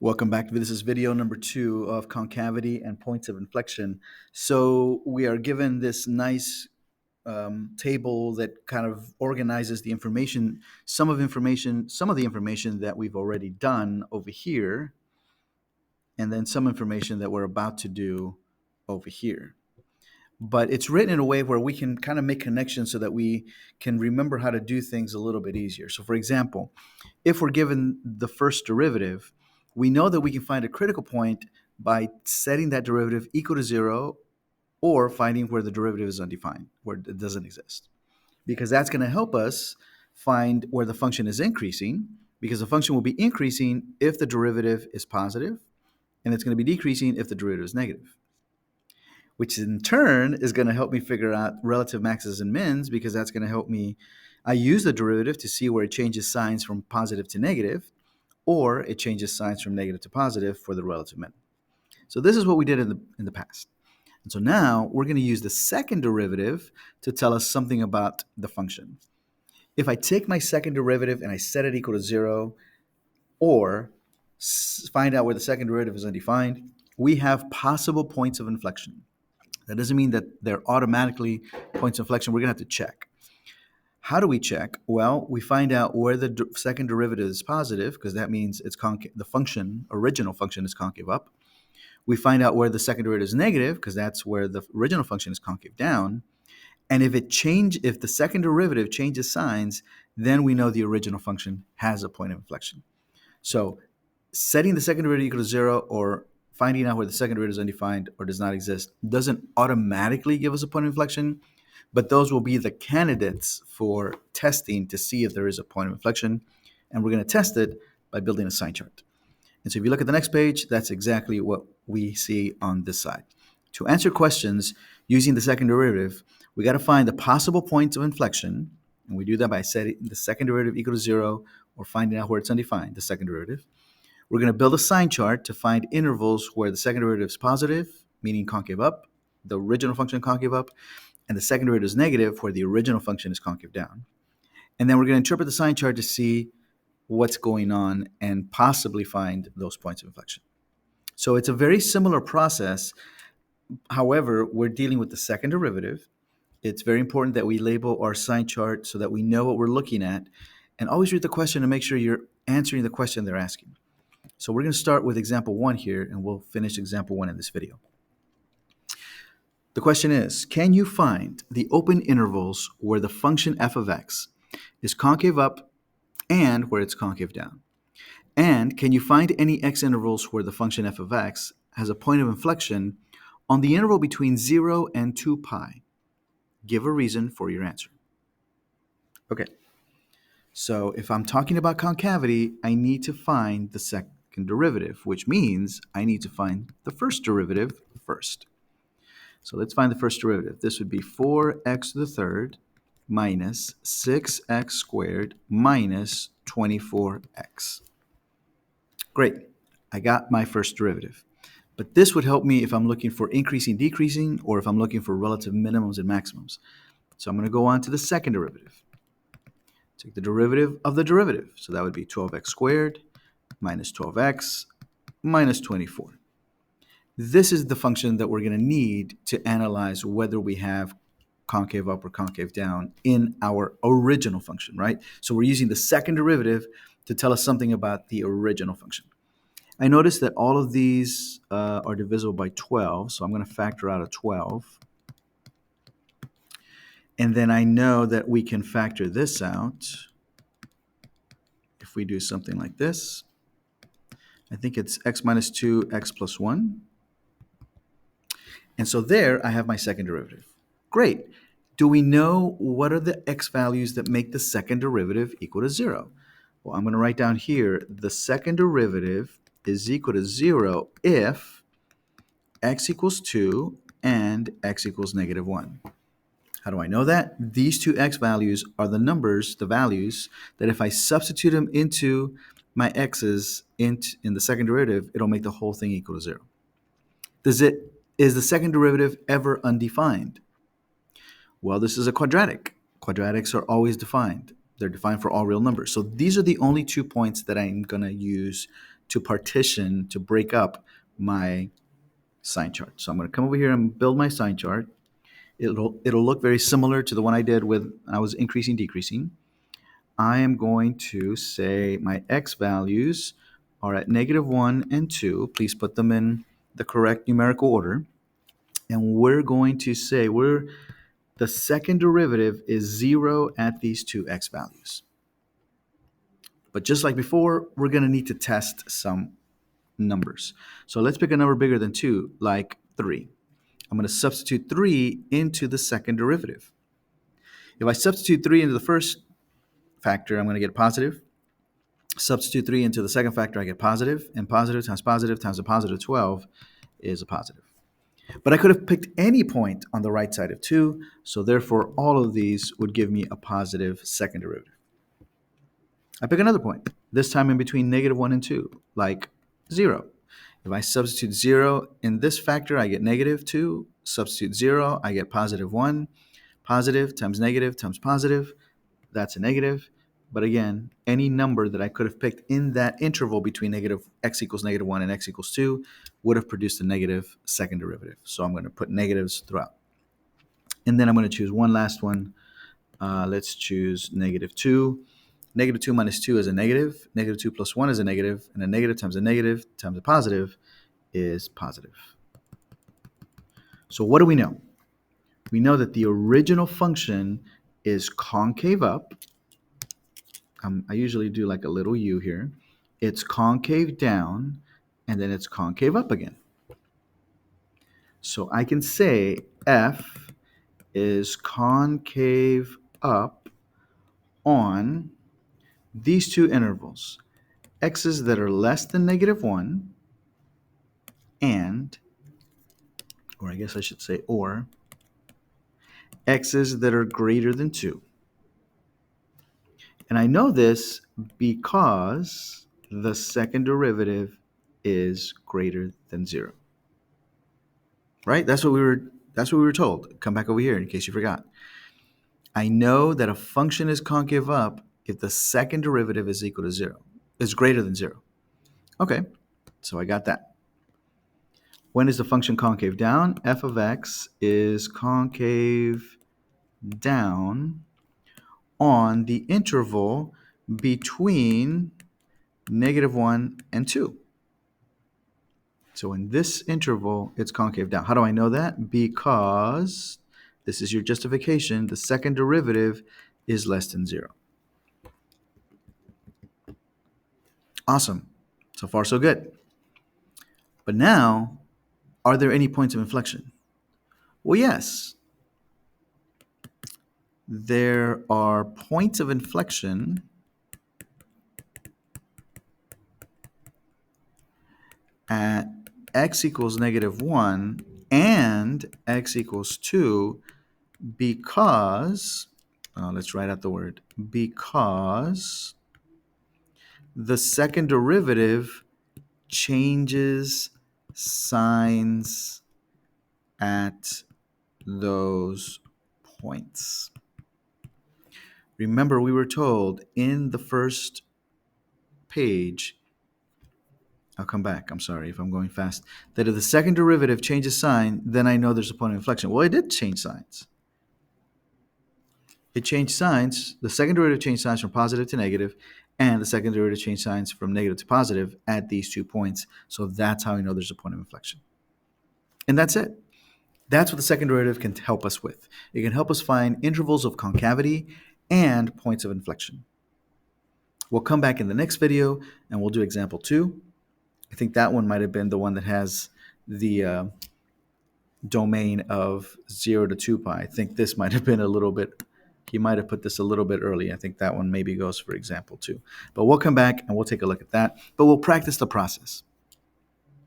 Welcome back. This is video number 2 of concavity and points of inflection. So we are given this nice table that kind of organizes the information, some of the information that we've already done over here, and then some information that we're about to do over here. But it's written in a way where we can kind of make connections so that we can remember how to do things a little bit easier. So for example, if we're given the first derivative, we know that we can find a critical point by setting that derivative equal to 0 or finding where the derivative is undefined, where it doesn't exist. Because that's going to help us find where the function is increasing, because the function will be increasing if the derivative is positive, and it's going to be decreasing if the derivative is negative, which in turn is going to help me figure out relative maxes and mins, because that's going to help me. I use the derivative to see where it changes signs from positive to negative, or it changes signs from negative to positive for the relative min. So this is what we did in the past. And so now we're going to use the second derivative to tell us something about the function. If I take my second derivative and I set it equal to 0, or find out where the second derivative is undefined, we have possible points of inflection. That doesn't mean that they're automatically points of inflection. We're going to have to check. How do we check? Well, we find out where the second derivative is positive, because that means it's the function, original function, is concave up. We find out where the second derivative is negative, because that's where the original function is concave down. And if the second derivative changes signs, then we know the original function has a point of inflection. So setting the second derivative equal to 0 or finding out where the second derivative is undefined or does not exist doesn't automatically give us a point of inflection, but those will be the candidates for testing to see if there is a point of inflection. And we're going to test it by building a sign chart. And so if you look at the next page, that's exactly what we see on this side. To answer questions using the second derivative, we got to find the possible points of inflection. And we do that by setting the second derivative equal to 0 or finding out where it's undefined, the second derivative. We're going to build a sign chart to find intervals where the second derivative is positive, meaning concave up, the original function concave up, and the second derivative is negative, where the original function is concave down. And then we're going to interpret the sign chart to see what's going on and possibly find those points of inflection. So it's a very similar process. However, we're dealing with the second derivative. It's very important that we label our sign chart so that we know what we're looking at, and always read the question to make sure you're answering the question they're asking. So we're going to start with example 1 here, and we'll finish example 1 in this video. The question is, can you find the open intervals where the function f of x is concave up and where it's concave down? And can you find any x intervals where the function f of x has a point of inflection on the interval between 0 and 2 pi? Give a reason for your answer. Okay, so if I'm talking about concavity, I need to find the second derivative, which means I need to find the first derivative first. So let's find the first derivative. This would be 4x to the third minus 6x squared minus 24x. Great, I got my first derivative. But this would help me if I'm looking for increasing, decreasing, or if I'm looking for relative minimums and maximums. So I'm going to go on to the second derivative. Take the derivative of the derivative. So that would be 12x squared minus 12x minus 24. This is the function that we're going to need to analyze whether we have concave up or concave down in our original function, right? So we're using the second derivative to tell us something about the original function. I notice that all of these are divisible by 12, so I'm going to factor out a 12. And then I know that we can factor this out if we do something like this. I think it's x minus 2, x plus 1. And so there I have my second derivative. Great. Do we know what are the x values that make the second derivative equal to 0? Well, I'm going to write down here the second derivative is equal to 0 if x equals 2 and x equals negative 1. How do I know that? These two x values are the numbers, the values, that if I substitute them into my x's in the second derivative, it'll make the whole thing equal to 0. Is the second derivative ever undefined? Well, this is a quadratic. Quadratics are always defined. They're defined for all real numbers. So these are the only 2 points that I'm going to use to partition, to break up my sign chart. So I'm going to come over here and build my sign chart. It'll look very similar to the one I did when I was increasing, decreasing. I am going to say my x values are at -1 and 2. Please put them in the correct numerical order. And we're going to say the second derivative is 0 at these two x values. But just like before, we're going to need to test some numbers. So let's pick a number bigger than 2, like 3. I'm going to substitute 3 into the second derivative. If I substitute 3 into the first factor, I'm going to get positive. Substitute 3 into the second factor, I get positive. And positive times a positive 12 is a positive. But I could have picked any point on the right side of 2, so therefore all of these would give me a positive second derivative. I pick another point, this time in between -1 and 2, like 0. If I substitute 0 in this factor, I get -2. Substitute 0, I get +1. Positive times negative times positive, that's a negative. But again, any number that I could have picked in that interval between x equals -1 and x equals 2 would have produced a negative second derivative. So I'm going to put negatives throughout. And then I'm going to choose one last one. Let's choose -2. -2 minus 2 is a negative. -2 plus 1 is a negative. And a negative times a positive is positive. So what do we know? We know that the original function is concave up. I usually do like a little u here. It's concave down, and then it's concave up again. So I can say f is concave up on these two intervals, x's that are less than -1 and, or I guess I should say or, x's that are greater than 2. And I know this because the second derivative is greater than 0. Right? That's what we were told. Come back over here in case you forgot. I know that a function is concave up if the second derivative is equal to 0. Is greater than 0. Okay. So I got that. When is the function concave down? F of x is concave down on the interval between -1 and 2. So in this interval, it's concave down. How do I know that? Because this is your justification. The second derivative is less than 0. Awesome. So far, so good. But now, are there any points of inflection? Well, yes. There are points of inflection at x equals -1 and x equals 2 because, let's write out the word, because the second derivative changes signs at those points. Remember, we were told in the first page, I'll come back, I'm sorry if I'm going fast, that if the second derivative changes sign, then I know there's a point of inflection. Well, it did change signs. It changed signs. The second derivative changed signs from positive to negative, and the second derivative changed signs from negative to positive at these 2 points. So that's how I know there's a point of inflection. And that's it. That's what the second derivative can help us with. It can help us find intervals of concavity and points of inflection. We'll come back in the next video and we'll do example 2. I think that one might have been the one that has the domain of 0 to 2 pi. I think this might have been a little bit, he might have put this a little bit early. I think that one maybe goes for example 2. But we'll come back and we'll take a look at that. But we'll practice the process.